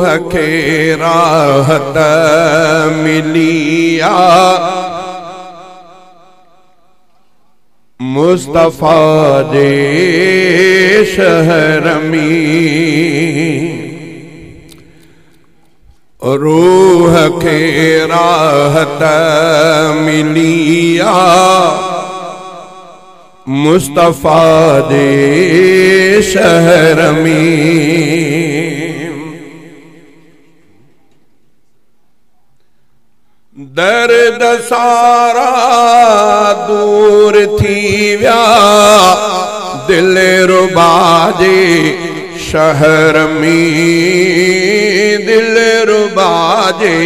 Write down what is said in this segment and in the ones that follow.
खे राहत मिली आ मुस्तफा जे शहर में। रूह खे राहत मिली आ मुस्तफा जे शहर में। दर्द सारा दूर थी व्या दिल रुबा जे शहर में। दिल रुबा जे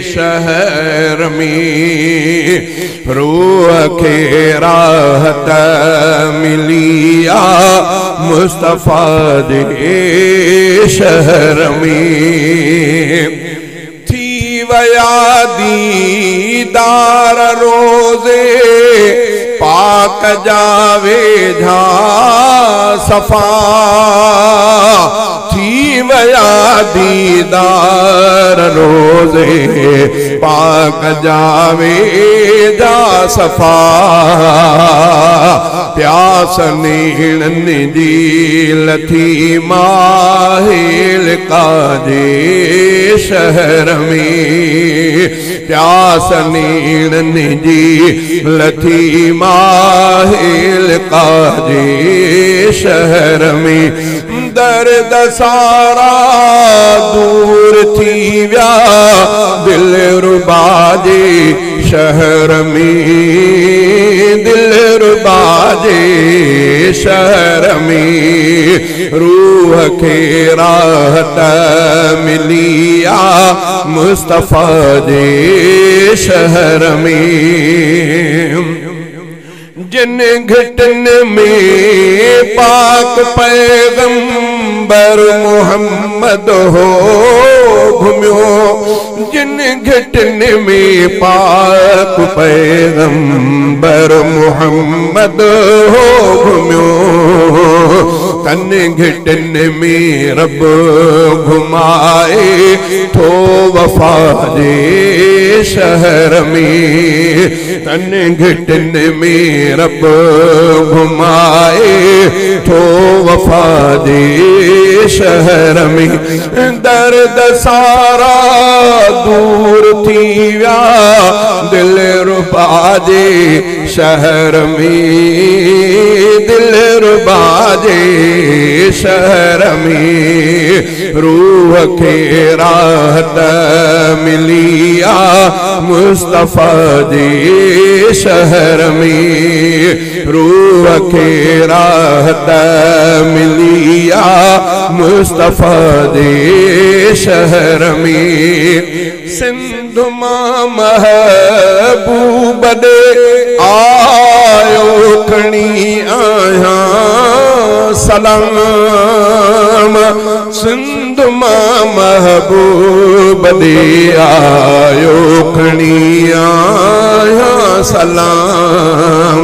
शहर में। रूह खे राहत मिली आ मुस्तफा जे शहर में। वया दीदार रोज़े पाक जावे झा सफ़ा। थी वया दीदार रोज़े पाक जावे झा सफ़ा। प्यास नीड़न जी लथी माहिल काजे शहर में। प्यास नीड़न जी लथी माहिल काजे शहर में। दर्द सारा दूर थी व्या दिल रुबा जे शहर में। दिल रुबा जे शहर में। रूह खे राहत मिली आ मुस्तफा जे शहर में। जिन घटन में पाक पैगंबर मोहम्मद हो घुम्यो। जिन घटन में पाक पैगंबर मोहम्मद हो घुम्यो। तन घटन में रब घुमाए थो वफा जे शहर में। तन घटन में रब घुमाए थो वफा जे शहर में। दर्द सारा दूर थी व्या दिल रुबा जे शहर में। दिल रुबा जे शहर में। रूह खे राहत मिली आ मुस्तफा जे शहर में। रूह खे राहत मिली आ मुस्तफा जे शहर में। सिंध मां महबूब दे आयो खणी आया सलाम। सिंध मां महबूब दे आयो खणी आया सलाम।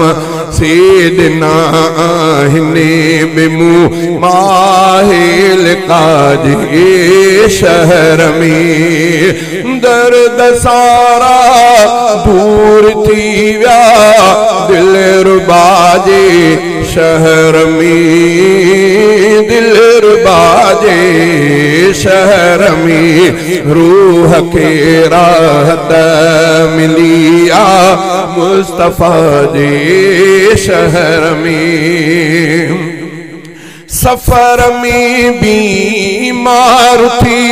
सेदना आहिने बिमू माहिल काजे शहर में। दर्द सारा दूर थी व्या दिल रुबा जे शहर में। दिल रुबा जे शहर में। रूह खे राहत मिली आ मुस्तफा जे शहर में। सफर में बीमार थी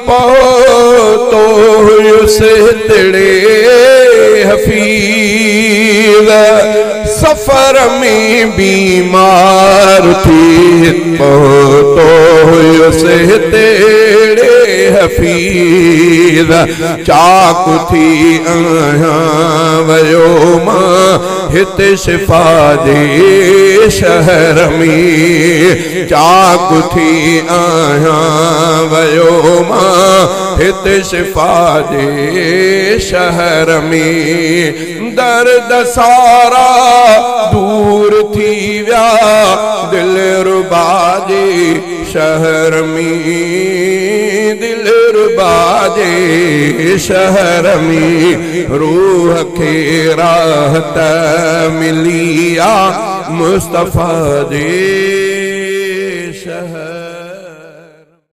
पहुतो हुयुसि तिड़े हफीज़। सफर में बीमार थी पहुतो हुयुसि तिड़े हफीज़। चाक थी आया वयो मां हित शिफा जे शहर में। चाक थी आया वयो मां हित शिफा जे शहर में। दर्द सारा दूर थी व्या दिल रुबा जे शहर में। दिल रुबाजे शहर में रूह के राहत मिलिया मुस्तफा दे शहर